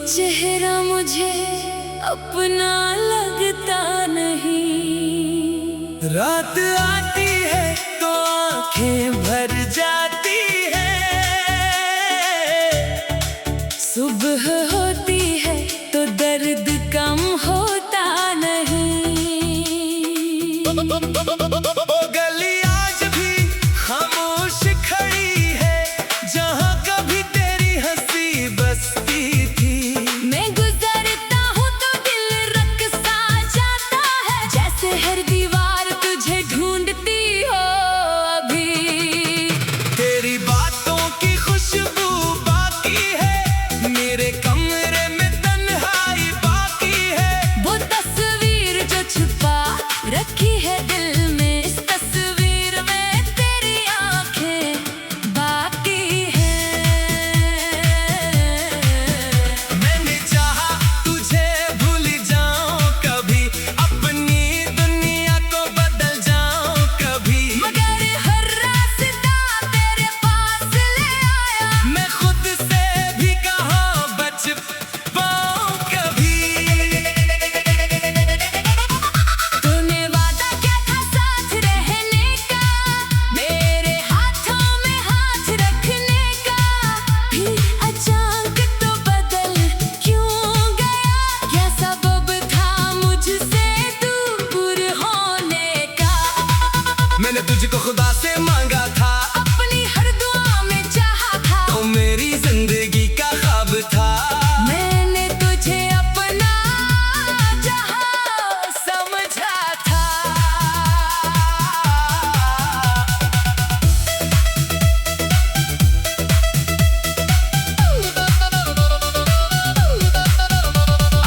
चेहरा मुझे अपना लगता नहीं। रात आती है तो आंखें भर जाती है, सुबह होती है तो दर्द कम होता नहीं। वो गली आज भी खामोश खड़ी है जहाँ कभी तेरी हंसी बसती थी। मैं गुजरता हूँ तो दिल रक़्सा जाता है, जैसे हर दीवार तुझे ढूंढती हो अभी। तेरी बातों की खुशबू बाकी है, मेरे कमरे में तन्हाई बाकी है। वो तस्वीर जो छुपा रखी है दिल में, इस तस्वीर में तेरी आंखें बाकी हैं। मैंने चाहा तुझे भूल जाऊं कभी, अपनी दुनिया को बदल जाऊं कभी, मगर हर रास्ता तेरे पास ले आया। मैं खुद से भी कहाँ बच पाऊं कभी। तूने वादा किया था साथ रहने का, मेरे हाथों में हाथ रखने का, फिर अचानक तो बदल क्यों गया? क्या सबब था मुझसे दूर होने का? मैंने तुझको खुदा से मांगा था, अपनी हर दुआ में चाहा था, तो मेरी जिंदगी का ख्वाब था। मैंने तुझे अपना जहां समझा था।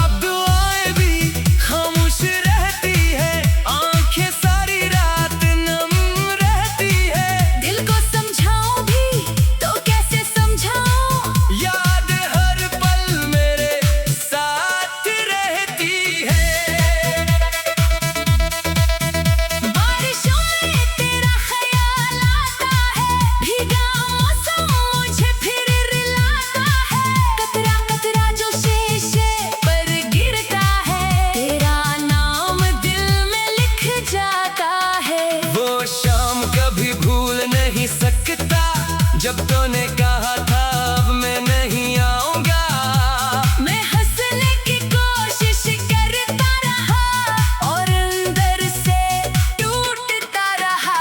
अब दुआएं भी खामोश रहती है, आंखें सारी रात नम रहती है। दिल को समझाऊं भी तो कैसे समझाऊं? याद हर पल मेरे साथ रहती है। बारिशों में तेरा ख्याल आता है, भीगा मौसम मुझे फिर रुलाता है। कतरा कतरा जो शीशे पर गिरता है, तेरा नाम दिल में लिख जाता है। वो शाम कभी भूल नहीं सकता, जब तूने कहा था अब मैं नहीं आऊंगा। मैं हंसने की कोशिश करता रहा और अंदर से टूटता रहा।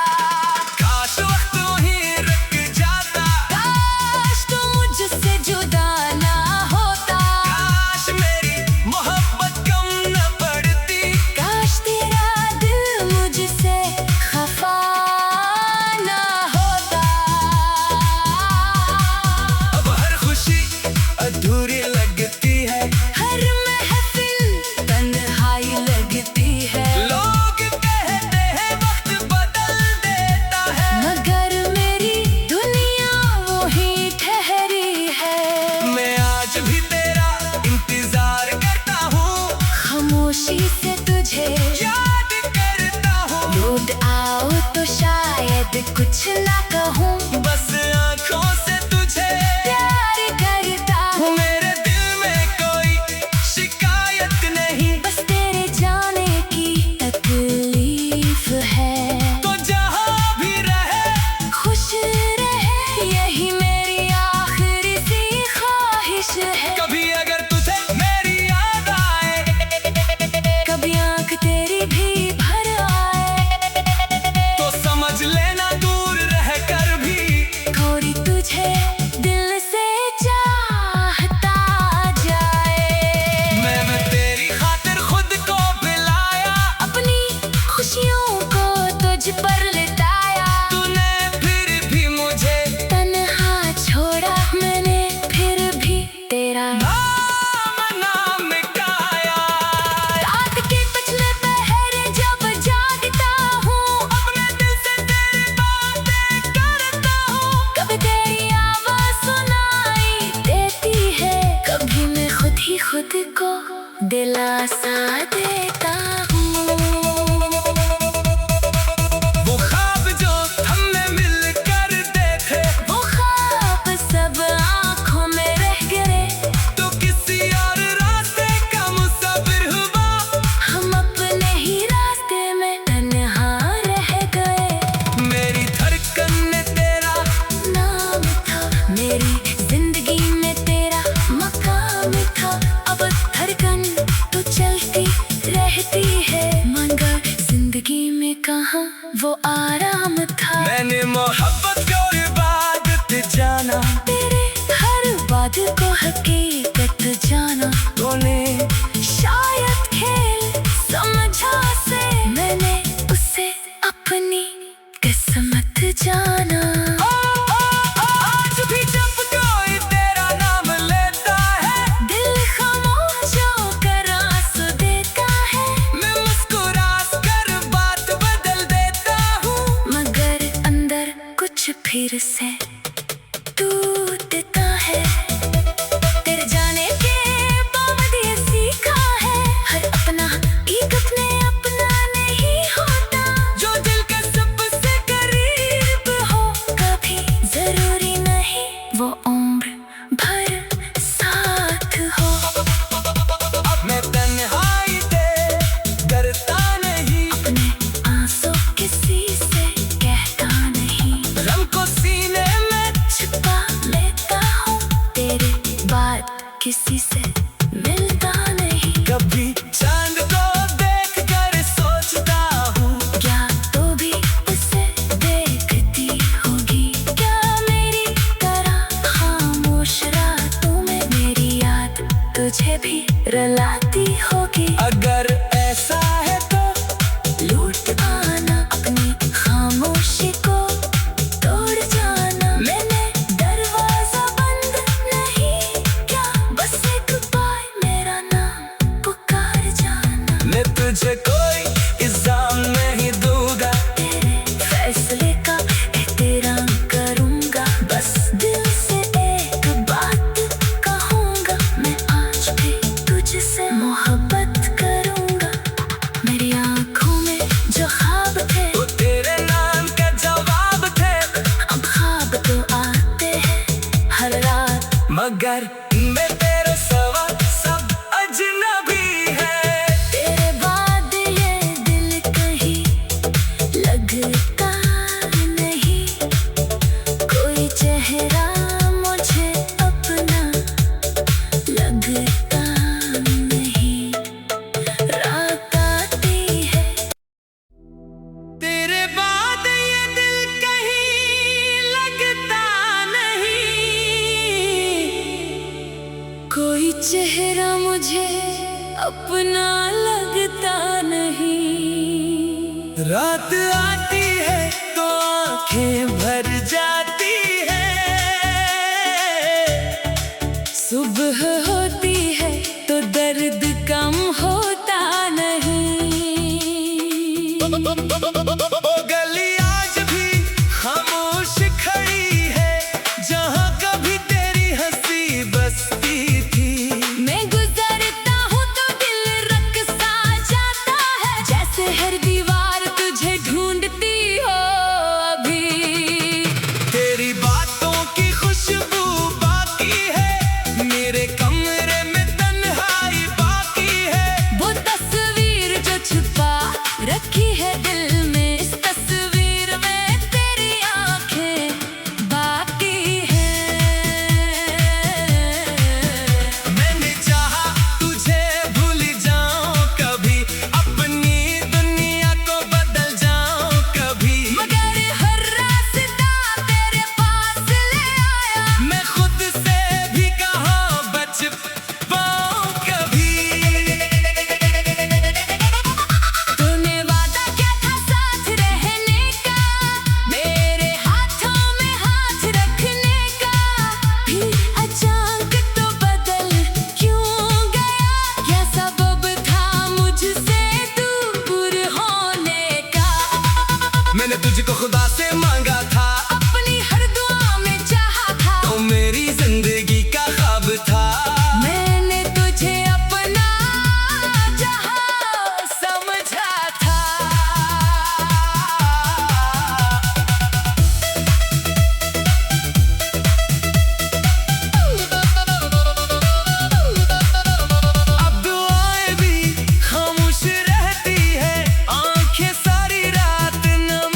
काश वक्त वहीं रुक जाता, काश तू मुझसे जुदा ना होता, काश मेरी मोहब्बत कम न पड़ती। काश तेरा दिल मुझसे खफा ना होता। अब हर खुशी अधूरी लगती है, हर महफिल तन्हाई लगती है, लोग कहते हैं वक्त बदल देता है, मगर मेरी दुनिया वही ठहरी है। मैं आज भी तेरा इंतजार करता हूँ, खामोशी से तुझे याद करता हूँ। लौट आओ तो शायद कुछ ना कहूँ, बस आँखों से तुझे प्यार करता हूँ। मेरे दिल में कोई शिकायत नहीं, बस तेरे जाने की तकलीफ है। तो जहाँ भी रहे खुश रहे यही मेरी आखिरी सी ख्वाहिश है। कभी अगर तुझे मेरी याद आए, कभी आंख तेरी भी भर आए, तो समझ लेना दूर रह जहाँ वो आराम था। मैंने मोहब्बत को इबादत जाना, तेरे हर बात को हकीकत जाना। तूने शायद खेल समझा से मैंने उसे अपनी किस्मत जाना। आज भी जब कोई तेरा नाम लेता है, दिल खामोश होकर आंसू देता है। मैं मुस्कुरा कर बात बदल देता हूँ, मगर अंदर कुछ फिर से टूटता है। तेरे जाने के बाद ये सीखा है, हर अपना एक अपना नहीं होता। जो दिल के सबसे करीब हो कभी जरूरी नहीं वो उम्र भर साथ हो। अब मैं तन्हाई से डरता नहीं, अपने आंसू किसी से कहता नहीं। गम को सीने में छिपा लेता हूँ, तेरे बाद किसी से मिलता नहीं। कभी चांद को देख कर सोचता हूँ, क्या तू भी उसे देखती होगी? क्या मेरी तरह खामोश रातों में मेरी याद तुझे भी रुलाती होगी? अगर ऐसा है तो लूट आना अपनी खामोशी को तोड़ जाना। मैंने दरवाजा बंद नहीं क्या, बस एक बार मेरा नाम पुकार जाना। मैं तुझे कोई इल्जाम नहीं दूंगा, तेरे फैसले का एहतराम करूंगा। बस दिल से एक बात कहूंगा, मैं आज भी तुझसे मोहब्बत करूंगा। मेरी आंखों में जो ख्वाब थे वो तेरे नाम का जवाब थे। अब ख्वाब तो आते हैं हर रात, मगर मैं तेरे सवा सब अजनबी है। तेरे बाद ये दिल कहीं लगता नहीं। कोई चेहरा मुझे अपना लगता नहीं। रात आती है तेरे बाद ये दिल कहीं लगता नहीं, कोई चेहरा मुझे अपना लगता नहीं। रात आती है तो आंखें भर जाती है, सुबह होती है तो दर्द कम होता नहीं। वो गली आज भी खामोश खड़ी है, जहाँ कभी तेरी हंसी बसती थी। मैं गुजरता हूँ तो दिल रक़्सा जाता है, जैसे हर दीवार तुझे ढूंढती हो अभी। तेरी बातों की खुशबू बाकी है, मेरे कमरे में तन्हाई बाकी है। वो तस्वीर जो छुपा रखी है दिल में, इस तस्वीर में तेरी आंखें बाकी हैं। मैंने चाहा तुझे भूल जाऊं कभी, अपनी दुनिया को बदल जाऊं कभी, मगर हर रास्ता तेरे पास ले आया। मैं खुद से भी कहाँ बच पाऊं कभी। तूने वादा किया था साथ रहने का, मेरे हाथों में हाथ रखने का, फिर अचानक तो बदल क्यों गया? क्या सबब था मुझसे दूर होने का? मैंने तुझको खुदा से मांगा था, अपनी हर दुआ में चाहा था, तो मेरी जिंदगी का ख्वाब था। मैंने तुझे अपना जहां समझा था। अब दुआएं भी खामोश रहती है, आंखें सारी रात नम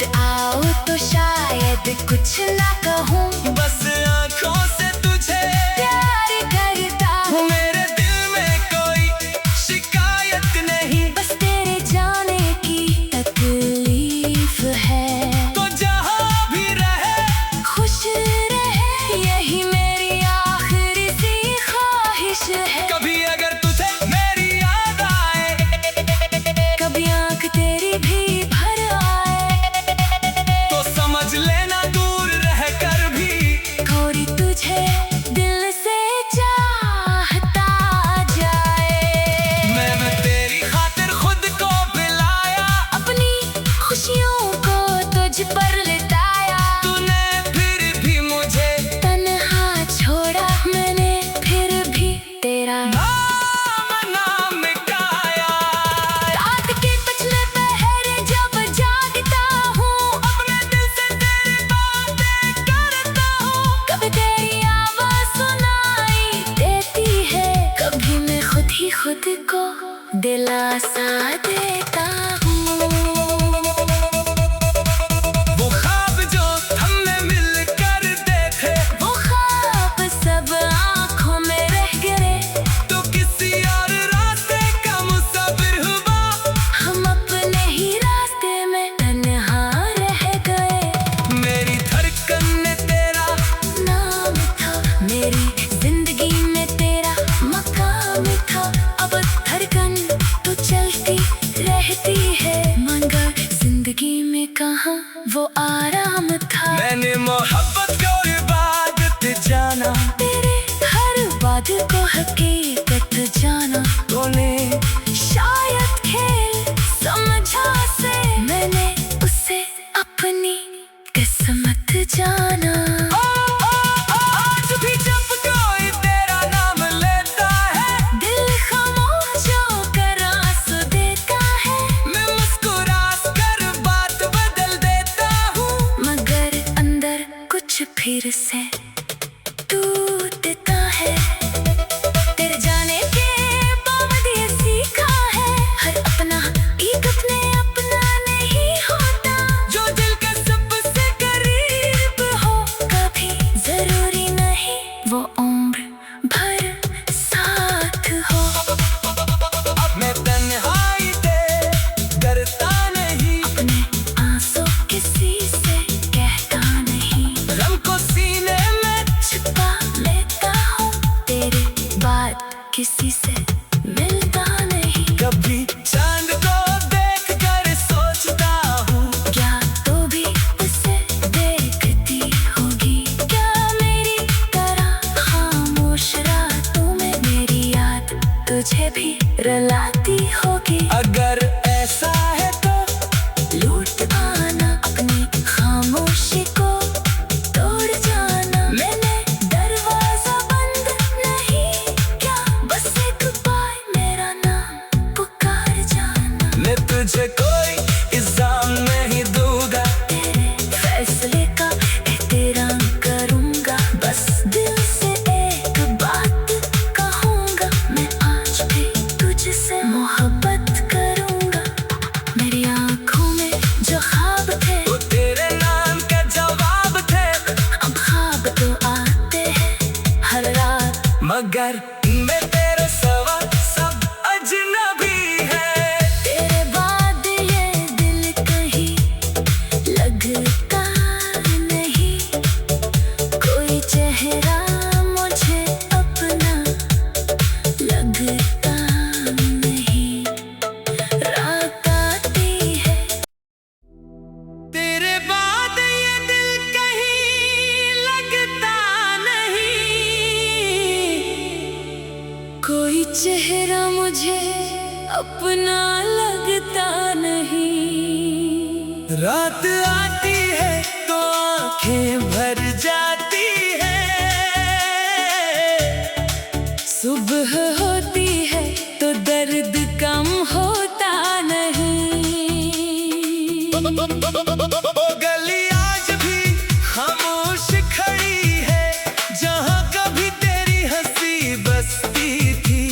नींद आओ तो शायद कुछ ना कहूँ, बस आंखों से तुझे प्यार करता हूँ। मेरे दिल में कोई शिकायत नहीं, बस तेरे जाने की तकलीफ है। तो जहाँ भी रहे खुश रहे यही मेरी आखिरी सी ख्वाहिश है। कभी अगर तुझे मेरी याद आए, कभी आंख तेरी भी भर आए, तो समझ लेना दूर रह कर भी कोई तुझे दिल से चाहता जाए। मैं तेरी खातिर खुद को बिलाया, अपनी खुशियों को तुझ पर लुटाया। तूने फिर भी मुझे तन्हा छोड़ा मैंने फिर भी तेरा नाम मिटाया। रात के पिछले पहरे जब जागता हूँ, अपने दिल से तेरी बातें करता हूँ, कभी तेरी आवाज सुनाई देती है, कभी मैं खुद ही खुद को दिलासा देता हूँ। वो ख्वाब जो हमने मिलकर देखे, वो ख्वाब सब आँखों में रह गिरे, तो किसी और रास्ते का मुसाफिर हुआ। हम अपने ही रास्ते में तन्हा रह गए। मेरी धड़कन ने तेरा नाम था, मेरी जिंदगी में तेरा मकाम था। अब धड़कन तो चलती रहती है, मगर जिंदगी में कहाँ वो आराम था। मैंने मोहब्बत को इबादत जाना, तेरे हर बात को हकीकत जाना, तूने शायद खेल समझा से मैंने उसे अपनी किस्मत जाना। आज भी जब कोई तेरा नाम लेता है, दिल खामोश होकर आंसू देता है, मैं मुस्कुरा कर बात बदल देता हूँ। मगर अंदर कुछ फिर से टूटता है। तेरे जाने के बाद ये सीखा है, हर अपना एक अपना नहीं होता। जो दिल का सबसे करीब हो कभी जरूरी नहीं वो उम्र भर साथ हो। अब मैं तन्हाई से डरता नहीं, अपने आंसू किसी से कहता नहीं, गम को सीने में छिपा लेता हूँ, तेरी बात किसी से मिलता नहीं। कभी चांद को देख कर सोचता हूँ, क्या तू भी उसे देखती होगी? क्या मेरी तरह खामोश रातों में मेरी याद तुझे भी रुलाती होगी? अगर ऐसा है तो लूट आना अपनी खामोशी को तोड़ जाना। मैंने दरवाजा बंद नहीं किया, बस एक बार मेरा नाम पुकार जाना। मैं तुझे कोई इल्जाम नहीं दूंगा, तेरे फैसले का एहतराम करूंगा, बस दिल से एक बात कहूंगा, मैं आज भी तुझसे मोहब्बत करूंगा। मेरी आंखों में जो ख्वाब थे वो तेरे नाम का जवाब थे, अब ख्वाब तो आते हैं हर रात, मगर मैं तेरे सवा सब अजनबी है। तेरे बाद ये दिल कहीं लगता नहीं, कोई चेहरा मुझे अपना लगता नहीं। रात आती है तेरे बाद ये दिल कहीं लगता नहीं, कोई चेहरा मुझे अपना लगता नहीं। रात आती है तो आंखें भर जाती है, सुबह होती है तो दर्द कम होता नहीं। ओ गली आज भी खामोश खड़ी है, जहाँ कभी तेरी हंसी बसती थी।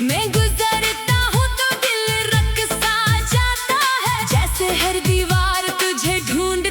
मैं गुजरता हूँ तो दिल रक़्सा जाता है, जैसे हर दीवार तुझे ढूंढ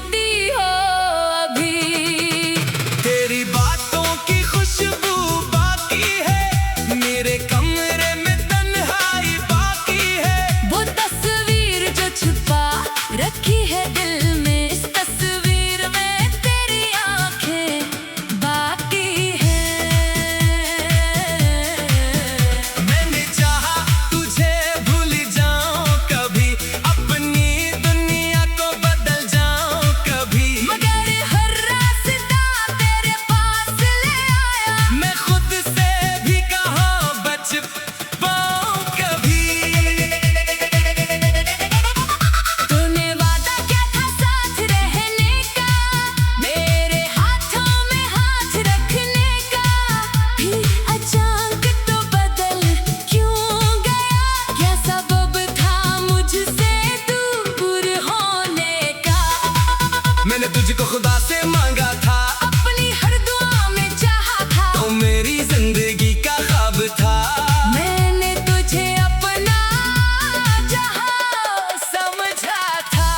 मैंने तुझको खुदा से मांगा था, अपनी हर दुआ में चाहा था, तो मेरी जिंदगी का ख्वाब था। मैंने तुझे अपना जहां समझा था।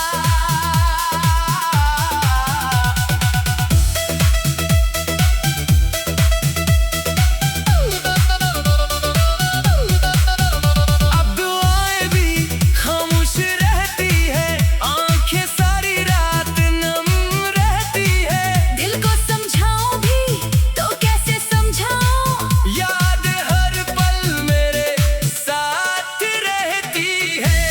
अब दुआएं भी खामोश रहती है, आंखें सारी रात नम रहती है। दिल को समझाऊं भी तो कैसे समझाऊं, याद हर पल मेरे साथ रहती है।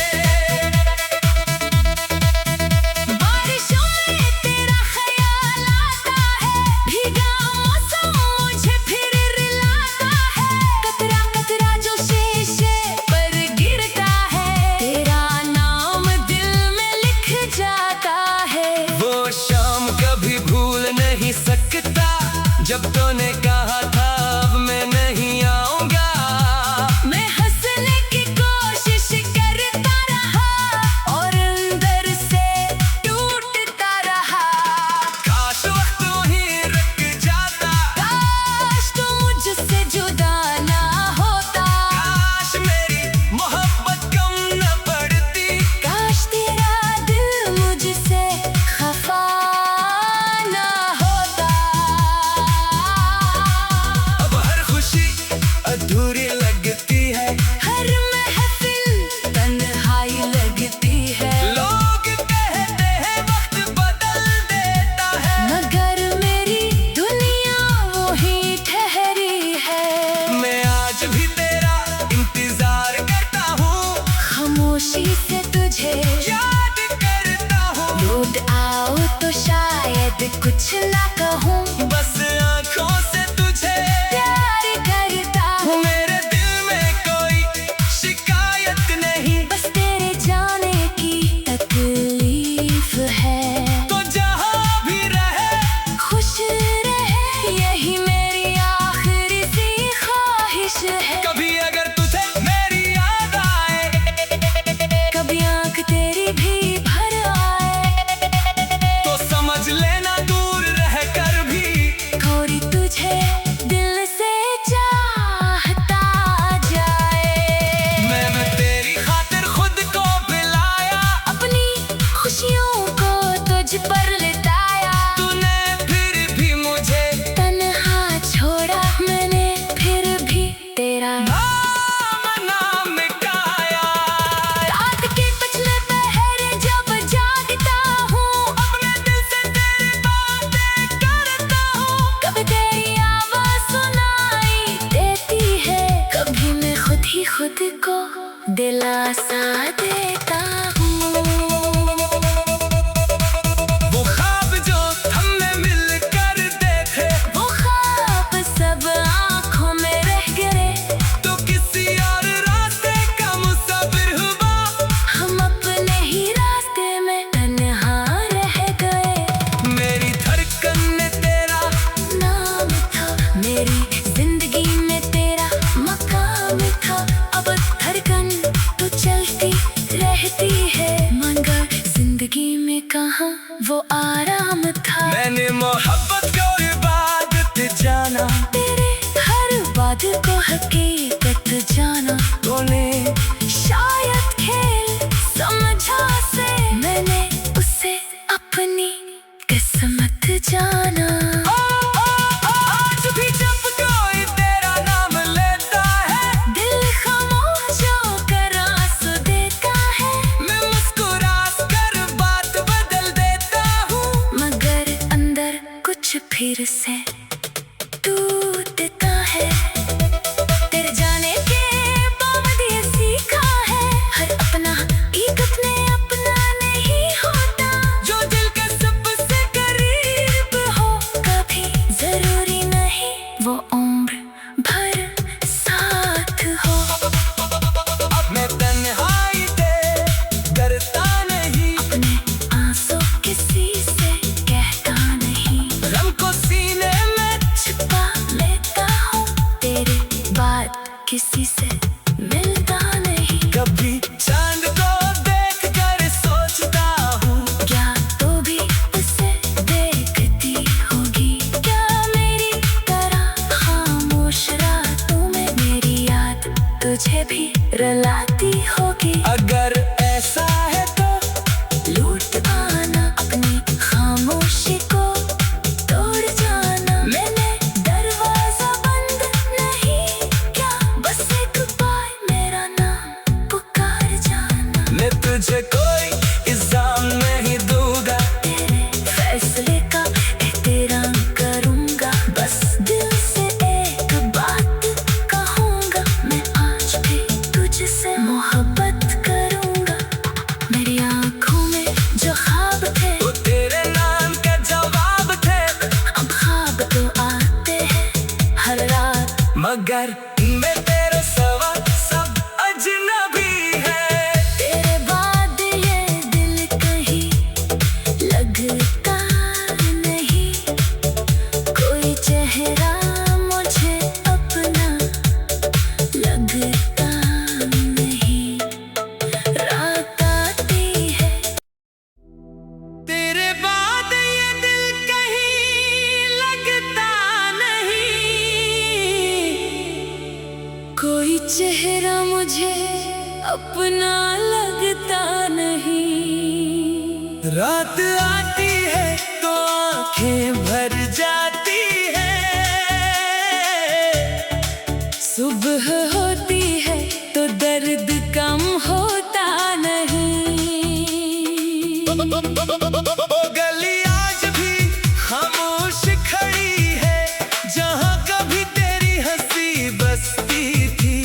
बारिशों में तेरा ख्याल आता है, भीगा मौसम मुझे फिर रुलाता है। कतरा कतरा जो शीशे पर गिरता है, तेरा नाम दिल में लिख जाता है। वो शाम कभी भूल नहीं सकता, जब तूने कहा था अब मैं नहीं आऊंगा। मैं हंसने की कोशिश करता रहा और अंदर से टूटता रहा। काश वक्त वहीं रुक जाता, काश तू मुझसे जुदा ना होता, काश मेरी मोहब्बत कम न पड़ती। काश तेरा दिल मुझसे खफा ना होता। अब हर खुशी अधूरी लगती है, हर महफिल तन्हाई लगती है, लोग कहते हैं वक्त बदल देता है, मगर मेरी दुनिया वही ठहरी है। मैं आज भी तेरा इंतजार करता हूँ, खामोशी से तुझे याद करता हूँ। लौट आओ तो शायद कुछ ना कहूँ, बस आँखों से तुझे प्यार करता हूँ। मेरे दिल में कोई शिकायत नहीं, बस तेरे जाने की तकलीफ है। तो जहाँ भी रहे खुश रहे यही मेरी आखिरी सी ख्वाहिश है। कभी अगर तुझे मेरी याद आए, कभी आंख तेरी भी भर आए, तो समझ लेना दूर रह कर भी थोड़ी तुझे दिल से चाहता जाए। मैंने तेरी खातिर खुद को पिलाया, अपनी खुशियों को तुझ पर लुटाया, तूने फिर भी मुझे तन्हा छोड़ा मैंने फिर भी तेरा नाम ना मिटाया। रात के पिछले पहरे जब जागता हूँ, अपने दिल से तेरी बातें करता हूँ, कभी तेरी आवाज सुनाई देती है, कभी मैं खुद ही खुद को दिलासा देता हूँ। वो ख्वाब जो हमने मिल कर देखे, वो ख्वाब सब आँखों में रह गए, तो किसी और रास्ते का मुसाफिर हुआ। हम अपने ही रास्ते में तन्हा रह गए। मेरी धड़कन ने तेरा नाम था, मेरी जिंदगी में तेरा मकाम था। अब धड़कन तो चलती रहती है, मगर जिंदगी में कहाँ वो आराम था। मैंने मोहब्बत को इबादत जाना, तेरे हर बात को हकीकत जाना, तूने शायद खेल समझा से मैंने उसे अपनी किस्मत जाना। आज भी जब कोई तेरा नाम लेता है, दिल खामोश होकर आंसू देता है, मैं मुस्कुरा कर बात बदल देता हूँ, मगर अंदर कुछ फिर से टूटता है। तेरे जाने के बाद ये सीखा है, हर अपना एक अपने अपना नहीं होता। जो दिल के सबसे करीब हो कभी जरूरी नहीं वो उम्र भर साथ हो। अब मैं तन्हाई दे डरता नहीं, अपने आंसू किसी से कहता नहीं, गम को सीने में मगर मैं तेरे सवा सब अजनबी है। तेरे बाद ये दिल कहीं लगता नहीं, कोई चेहरा मुझे अपना लगता नहीं। रात आती है तेरे बाद ये दिल कहीं लगता नहीं, कोई चेहरा मुझे अपना लगता नहीं। रात आती है तो आंखें भर जाती है, सुबह होती है तो दर्द कम होता नहीं। वो गली आज भी खामोश खड़ी है, जहाँ कभी तेरी हंसी बसती थी।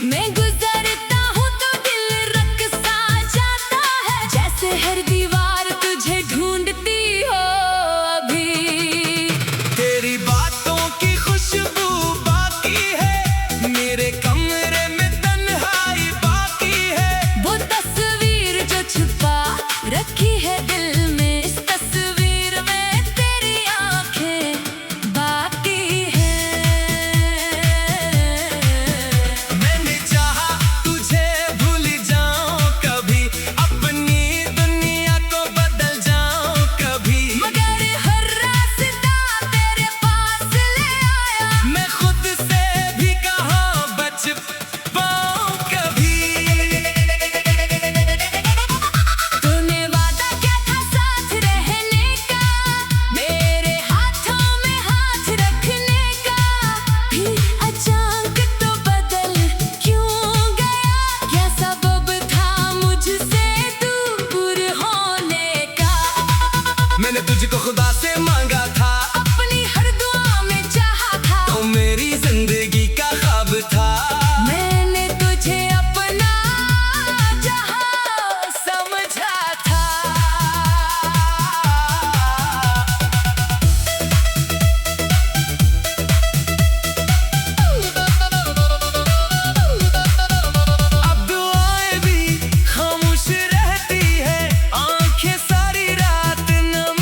मैं गुजरता हूँ तो दिल रक़्सा जाता है, जैसे हर दीवार तुझे ढूंढती हो अभी। तेरी बातों की खुशबू बाकी है, मेरे कमरे में तन्हाई बाकी है। वो तस्वीर जो छुपा रखी है दिल में, इस तस्वीर में तेरी आंखें बाकी हैं। मैंने चाहा तुझे भूल जाऊं कभी, अपनी दुनिया को बदल जाऊं कभी, मगर हर रास्ता तेरे पास ले आया। मैं खुद से भी कहाँ बच पाऊं कभी। तूने वादा किया था साथ रहने का, मेरे हाथों में हाथ रखने का, फिर अचानक तो बदल क्यों गया? क्या सबब था मुझसे दूर होने का? मैंने तुझको खुदा से मांगा था, अपनी हर दुआ में चाहा था, तो मेरी जिंदगी का ख्वाब था। मैंने तुझे अपना जहां समझा था। अब दुआएं भी खामोश रहती है, आंखें सारी रात नम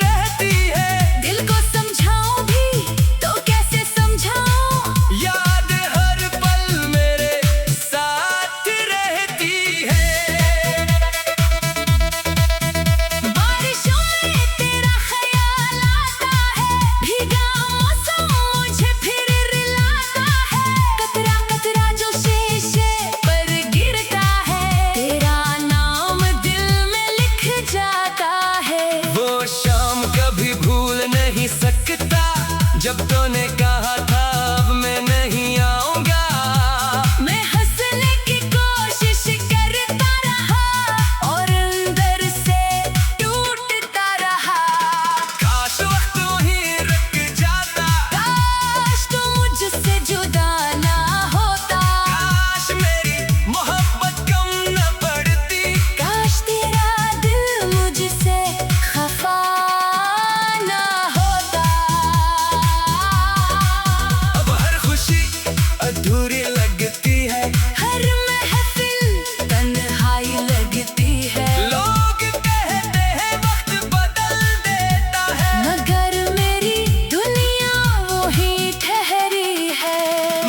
रहती है। दिल को समझाऊं भी तो कैसे समझाऊं? याद हर पल मेरे साथ रहती है। बारिशों में तेरा ख्याल आता है, भीगा मौसम मुझे फिर रुलाता है। कतरा कतरा जो शीशे पर गिरता है, तेरा नाम दिल में लिख जाता है। वो शाम कभी भूल नहीं सकता, जब तूने कहा था अब मैं नहीं आऊंगा। मैं हंसने की कोशिश करता रहा और अंदर से टूटता रहा। काश वक्त वहीं रुक जाता, काश तू मुझसे जुदा ना होता, काश मेरी मोहब्बत कम न पड़ती। काश तेरा दिल मुझसे खफा ना होता। अब हर खुशी अधूरी लगती है, हर महफिल तन्हाई लगती है, लोग कहते हैं वक्त बदल देता है, मगर मेरी दुनिया वही ठहरी है।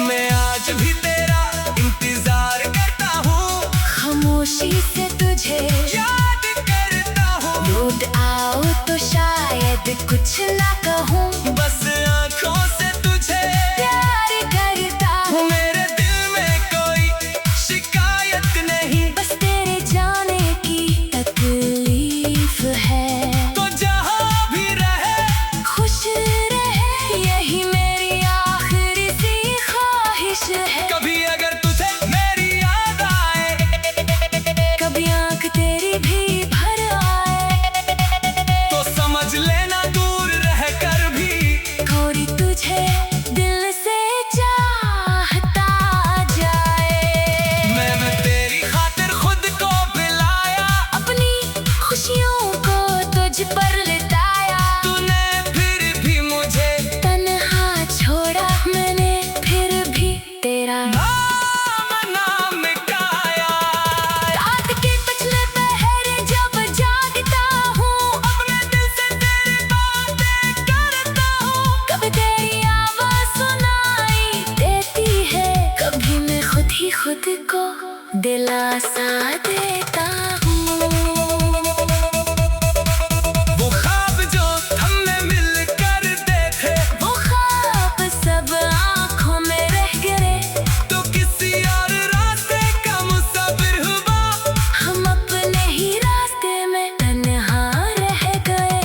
मैं आज भी तेरा इंतजार करता हूँ, खामोशी से तुझे याद करता हूँ। लौट आओ तो शायद कुछ ना कहूँ, बस आंखों से तुझे प्यार करता हूँ। मेरे दिल में कोई शिकायत नहीं, बस तेरे जाने की तकलीफ है। तो जहाँ भी रहे खुश रहे यही मेरी आखिरी सी ख्वाहिश है। कभी अगर तुझे मेरी याद आए, कभी आंख तेरी भी भर आए, तो समझ लेना दूर रह दिलासा देता हूँ। वो ख्वाब जो हमने मिलकर देखे, वो ख्वाब सब आँखों में रह गिरे। तो किसी और रास्ते का मुसाफिर हुआ। हम अपने ही रास्ते में तन्हा रह गए।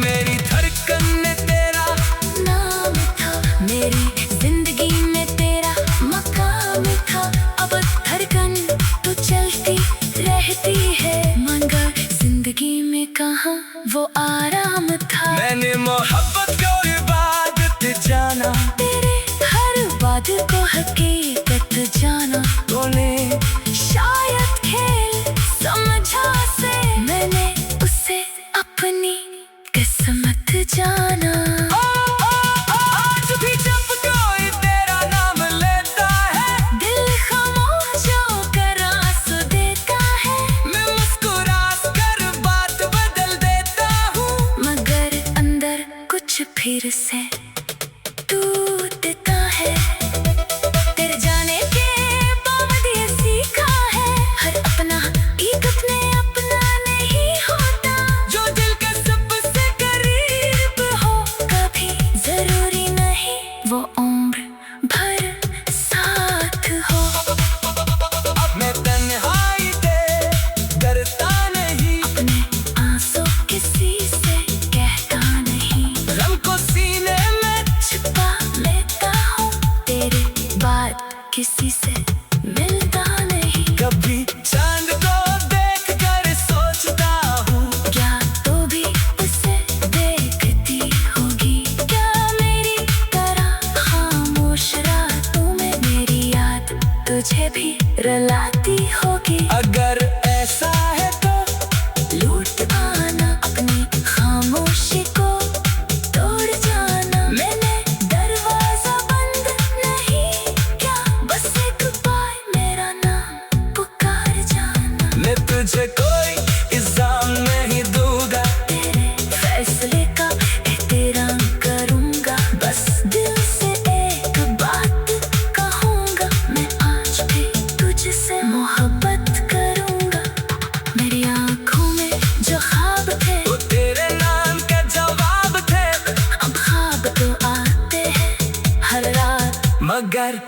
मेरी धड़कन ने तेरा नाम था, मेरी जिंदगी में तेरा मकाम था। अब धड़कन तो चलती रहती है, मगर जिंदगी में कहाँ वो आराम था। मैंने मोहब्बत को इबादत जाना, तेरे हर बात को हकीकत जाना। तूने शायद खेल समझा से मैंने उसे अपनी किस्मत जाना। आज भी जब कोई तेरा नाम लेता है, दिल खामोश होकर आंसू देता है। मैं मुस्कुरा कर बात बदल देता हूँ। मगर अंदर कुछ फिर से टूटता है। तेरे जाने के बाद ये सीखा है, हर अपना एक अपना नहीं होता। जो दिल के सबसे करीब हो कभी जरूरी नहीं वो उम्र भर साथ हो। अब मैं तन्हाई से डरता नहीं, अपने आंसू किसी से कहता नहीं। गम को सीने में छिपा लेता हूँ, तेरे बाद किसी से मिलता नहीं। कभी चांद को देख कर सोचता हूँ, क्या तू भी उसे देखती होगी? क्या मेरी तरह खामोश रातों में मेरी याद तुझे भी रुलाती होगी? अगर ऐसा है तो लूट आना अपनी खामोशी को, तोड़ जाना। मैंने दरवाजा बंद नहीं क्या, बस एक बार मेरा नाम पुकार जाना। मैं तुझे कोई इल्जाम नहीं दूंगा, तेरे फैसले का एहतराम करूंगा। बस दिल से एक बात कहूंगा, मैं आज भी तुझसे मोहब्बत करूंगा। मेरी आंखों में जो ख्वाब थे, वो तेरे नाम का जवाब थे। अब ख्वाब तो आते हैं हर रात, मगर